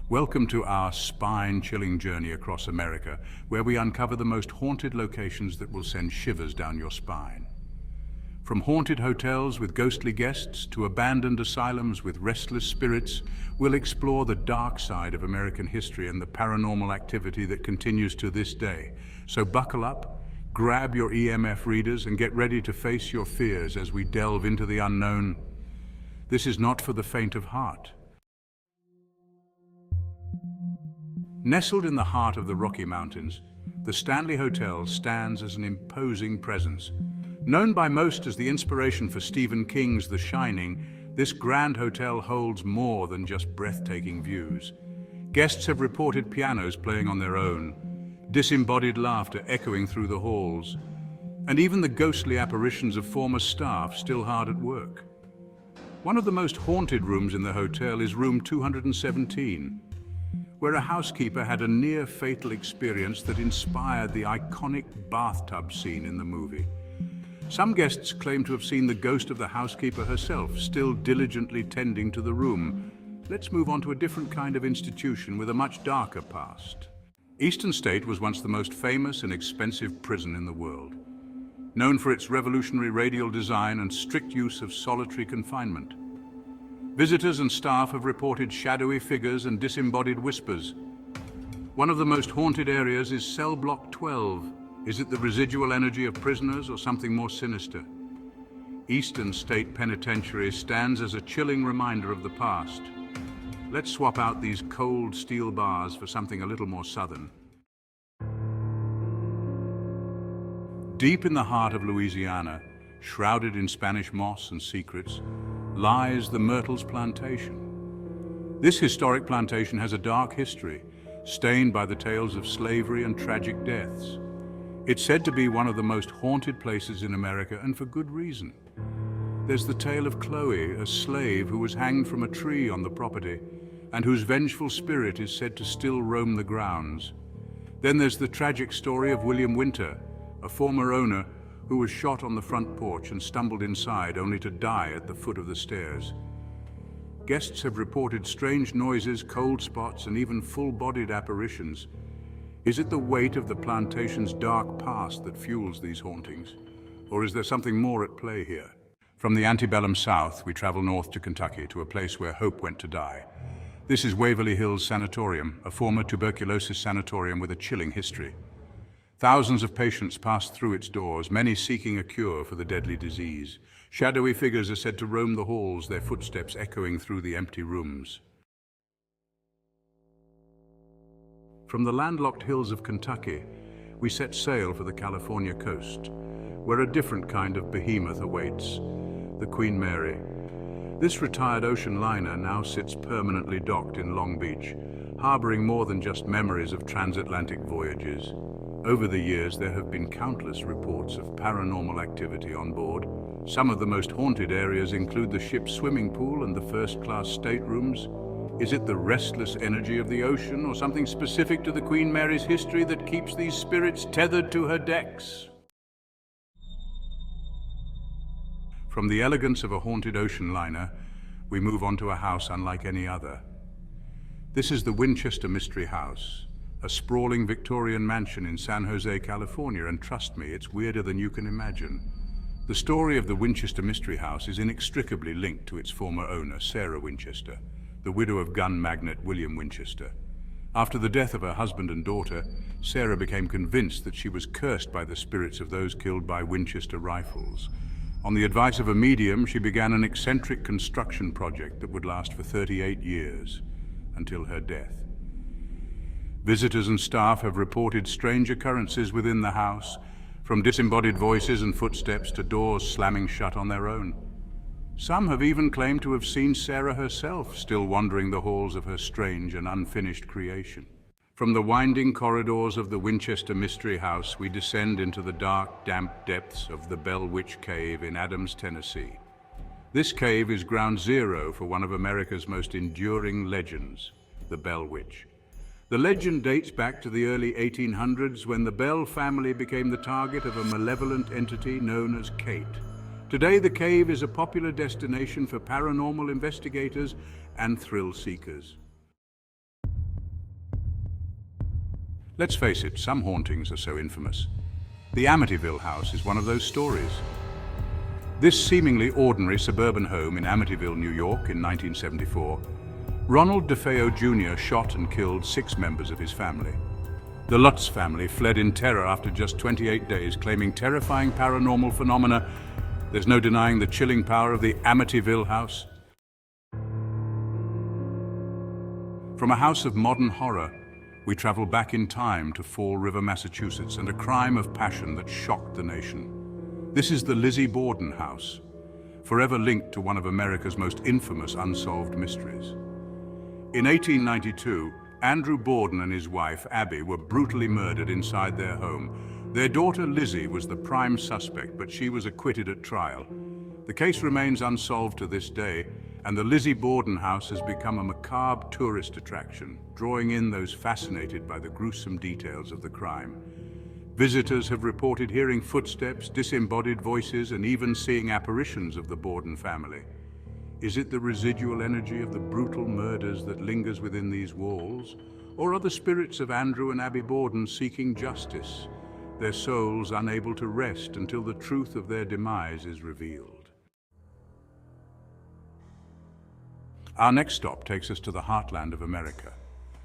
Welcome to our spine-chilling journey across America, where we uncover the most haunted locations that will send shivers down your spine. From haunted hotels with ghostly guests to abandoned asylums with restless spirits, we'll explore the dark side of American history and the paranormal activity that continues to this day. So buckle up, grab your EMF readers, and get ready to face your fears as we delve into the unknown. This is not for the faint of heart. Nestled in the heart of the Rocky Mountains, the Stanley Hotel stands as an imposing presence. Known by most as the inspiration for Stephen King's The Shining, this grand hotel holds more than just breathtaking views. Guests have reported pianos playing on their own, disembodied laughter echoing through the halls, and even the ghostly apparitions of former staff still hard at work. One of the most haunted rooms in the hotel is room 217, where a housekeeper had a near-fatal experience that inspired the iconic bathtub scene in the movie. Some guests claim to have seen the ghost of the housekeeper herself, still diligently tending to the room. Let's move on to a different kind of institution with a much darker past. Eastern State was once the most famous and expensive prison in the world, known for its revolutionary radial design and strict use of solitary confinement. Visitors and staff have reported shadowy figures and disembodied whispers. One of the most haunted areas is cell block 12. Is it the residual energy of prisoners or something more sinister? Eastern State Penitentiary stands as a chilling reminder of the past. Let's swap out these cold steel bars for something a little more southern. Deep in the heart of Louisiana, shrouded in Spanish moss and secrets, lies the Mer Plantation. This historic plantation has a dark history, stained by the tales of slavery and tragic deaths. It's said to be one of the most haunted places in America, and for good reason. There's the tale of Chloe, a slave who was hanged from a tree on the property, and whose vengeful spirit is said to still roam the grounds. Then there's the tragic story of William Winter, a former owner who was shot on the front porch and stumbled inside only to die at the foot of the stairs. Guests have reported strange noises, cold spots, and even full-bodied apparitions. Is it the weight of the plantation's dark past that fuels these hauntings? Or is there something more at play here? From the antebellum South, we travel north to Kentucky, to a place where hope went to die. This is Waverly Hills Sanatorium, a former tuberculosis sanatorium with a chilling history. Thousands of patients passed through its doors, many seeking a cure for the deadly disease. Shadowy figures are said to roam the halls, their footsteps echoing through the empty rooms. From the landlocked hills of Kentucky, we set sail for the California coast, where a different kind of behemoth awaits, the Queen Mary. This retired ocean liner now sits permanently docked in Long Beach, harboring more than just memories of transatlantic voyages. Over the years, there have been countless reports of paranormal activity on board. Some of the most haunted areas include the ship's swimming pool and the first-class staterooms. Is it the restless energy of the ocean or something specific to the Queen Mary's history that keeps these spirits tethered to her decks? From the elegance of a haunted ocean liner, we move on to a house unlike any other. This is the Winchester Mystery House, a sprawling Victorian mansion in San Jose, California, and trust me, it's weirder than you can imagine. The story of the Winchester Mystery House is inextricably linked to its former owner, Sarah Winchester, the widow of gun magnate William Winchester. After the death of her husband and daughter, Sarah became convinced that she was cursed by the spirits of those killed by Winchester rifles. On the advice of a medium, she began an eccentric construction project that would last for 38 years, until her death. Visitors and staff have reported strange occurrences within the house, from disembodied voices and footsteps to doors slamming shut on their own. Some have even claimed to have seen Sarah herself still wandering the halls of her strange and unfinished creation. From the winding corridors of the Winchester Mystery House, we descend into the dark, damp depths of the Bell Witch Cave in Adams, Tennessee. This cave is ground zero for one of America's most enduring legends, the Bell Witch. The legend dates back to the early 1800s, when the Bell family became the target of a malevolent entity known as Kate. Today, the cave is a popular destination for paranormal investigators and thrill seekers. Let's face it, some hauntings are so infamous. The Amityville House is one of those stories. This seemingly ordinary suburban home in Amityville, New York in 1974, Ronald DeFeo Jr. shot and killed 6 members of his family. The Lutz family fled in terror after just 28 days, claiming terrifying paranormal phenomena. There's no denying the chilling power of the Amityville House. From a house of modern horror, we travel back in time to Fall River, Massachusetts, and a crime of passion that shocked the nation. This is the Lizzy Borden house, forever linked to one of America's most infamous unsolved mysteries. In 1892, Andrew Borden and his wife, Abby, were brutally murdered inside their home. Their daughter, Lizzy, was the prime suspect, but she was acquitted at trial. The case remains unsolved to this day, and the Lizzy Borden house has become a macabre tourist attraction, drawing in those fascinated by the gruesome details of the crime. Visitors have reported hearing footsteps, disembodied voices, and even seeing apparitions of the Borden family. Is it the residual energy of the brutal murders that lingers within these walls? Or are the spirits of Andrew and Abby Borden seeking justice, their souls unable to rest until the truth of their demise is revealed? Our next stop takes us to the heartland of America,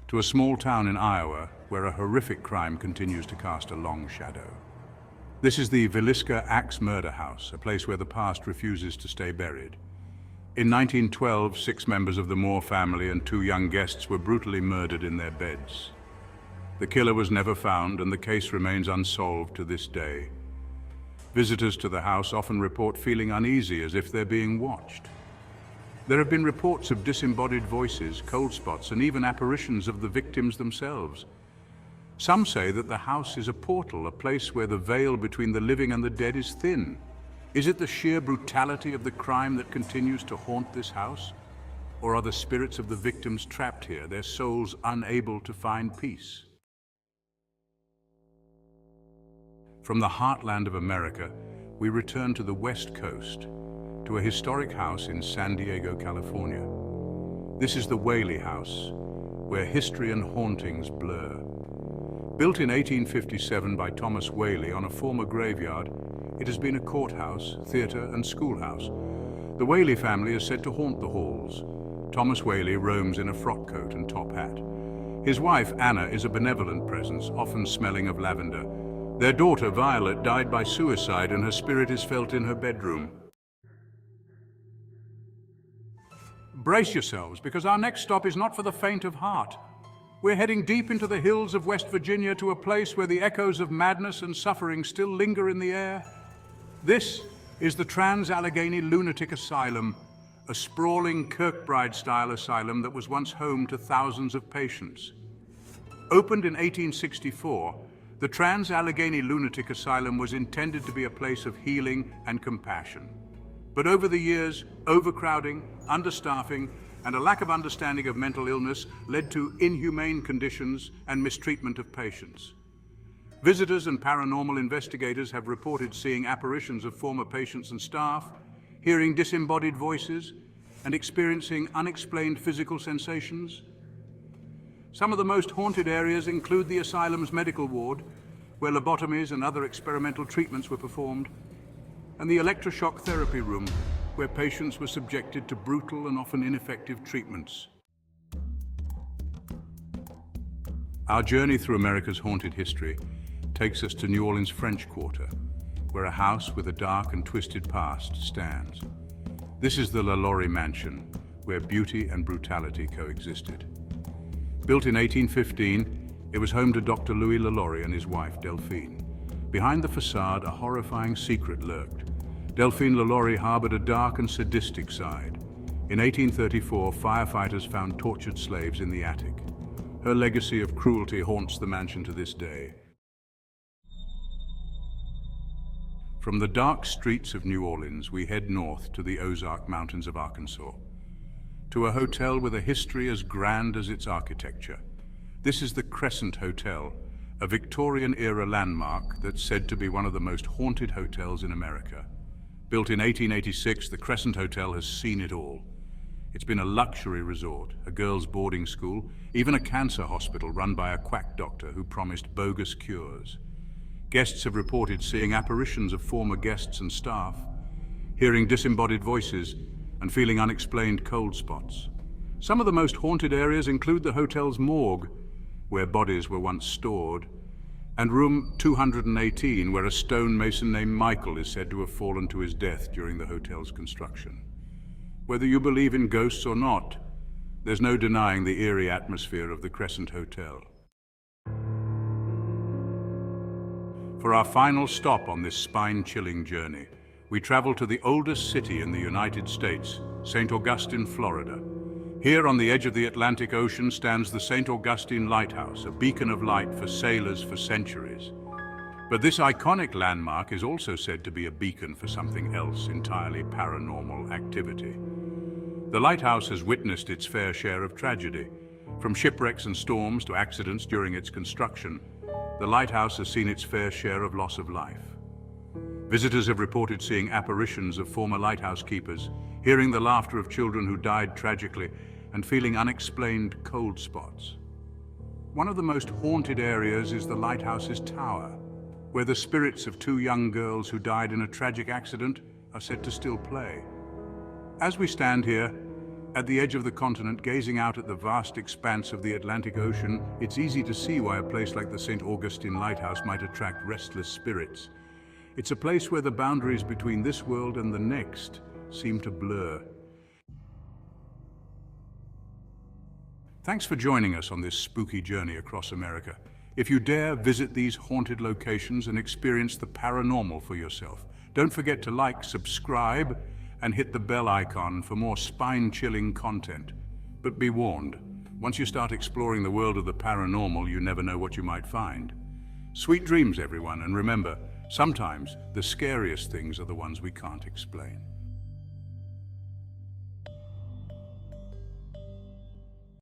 to a small town in Iowa where a horrific crime continues to cast a long shadow. This is the Velisa Axe Murder House, a place where the past refuses to stay buried. In 1912, 6 members of the Moore family and 2 young guests were brutally murdered in their beds. The killer was never found, and the case remains unsolved to this day. Visitors to the house often report feeling uneasy, as if they're being watched. There have been reports of disembodied voices, cold spots, and even apparitions of the victims themselves. Some say that the house is a portal, a place where the veil between the living and the dead is thin. Is it the sheer brutality of the crime that continues to haunt this house? Or are the spirits of the victims trapped here, their souls unable to find peace? From the heartland of America, we return to the West Coast, to a historic house in San Diego, California. This is the Whaley House, where history and hauntings blur. Built in 1857 by Thomas Whaley on a former graveyard, it has been a courthouse, theater, and schoolhouse. The Whaley family is said to haunt the halls. Thomas Whaley roams in a frock coat and top hat. His wife, Anna, is a benevolent presence, often smelling of lavender. Their daughter, Violet, died by suicide, and her spirit is felt in her bedroom. Brace yourselves, because our next stop is not for the faint of heart. We're heading deep into the hills of West Virginia to a place where the echoes of madness and suffering still linger in the air. This is the Trans-Allegheny Lunatic Asylum, a sprawling Kirkbride-style asylum that was once home to thousands of patients. Opened in 1864, the Trans-Allegheny Lunatic Asylum was intended to be a place of healing and compassion. But over the years, overcrowding, understaffing, and a lack of understanding of mental illness led to inhumane conditions and mistreatment of patients. Visitors and paranormal investigators have reported seeing apparitions of former patients and staff, hearing disembodied voices, and experiencing unexplained physical sensations. Some of the most haunted areas include the asylum's medical ward, where lobotomies and other experimental treatments were performed, and the electroshock therapy room, where patients were subjected to brutal and often ineffective treatments. Our journey through America's haunted history takes us to New Orleans' French Quarter, where a house with a dark and twisted past stands. This is the LaLaurie Mansion, where beauty and brutality coexisted. Built in 1815, it was home to Dr. Louis LaLaurie and his wife, Delphine. Behind the facade, a horrifying secret lurked. Delphine LaLaurie harbored a dark and sadistic side. In 1834, firefighters found tortured slaves in the attic. Her legacy of cruelty haunts the mansion to this day. From the dark streets of New Orleans, we head north to the Ozark Mountains of Arkansas, to a hotel with a history as grand as its architecture. This is the Crescent Hotel, a Victorian-era landmark that's said to be one of the most haunted hotels in America. Built in 1886, the Crescent Hotel has seen it all. It's been a luxury resort, a girls' boarding school, even a cancer hospital run by a quack doctor who promised bogus cures. Guests have reported seeing apparitions of former guests and staff, hearing disembodied voices, and feeling unexplained cold spots. Some of the most haunted areas include the hotel's morgue, where bodies were once stored, and room 218, where a stonemason named Michael is said to have fallen to his death during the hotel's construction. Whether you believe in ghosts or not, there's no denying the eerie atmosphere of the Crescent Hotel. For our final stop on this spine-chilling journey, we travel to the oldest city in the United States, St. Augustine, Florida. Here on the edge of the Atlantic Ocean stands the St. Augustine Lighthouse, a beacon of light for sailors for centuries. But this iconic landmark is also said to be a beacon for something else, entirely paranormal activity. The lighthouse has witnessed its fair share of tragedy. From shipwrecks and storms to accidents during its construction, the lighthouse has seen its fair share of loss of life. Visitors have reported seeing apparitions of former lighthouse keepers, hearing the laughter of children who died tragically, and feeling unexplained cold spots. One of the most haunted areas is the lighthouse's tower, where the spirits of two young girls who died in a tragic accident are said to still play. As we stand here, at the edge of the continent, gazing out at the vast expanse of the Atlantic Ocean, it's easy to see why a place like the St. Augustine Lighthouse might attract restless spirits. It's a place where the boundaries between this world and the next seem to blur. Thanks for joining us on this spooky journey across America. If you dare, visit these haunted locations and experience the paranormal for yourself. Don't forget to like, subscribe, and hit the bell icon for more spine-chilling content. But be warned, once you start exploring the world of the paranormal, you never know what you might find. Sweet dreams, everyone, and remember, sometimes the scariest things are the ones we can't explain.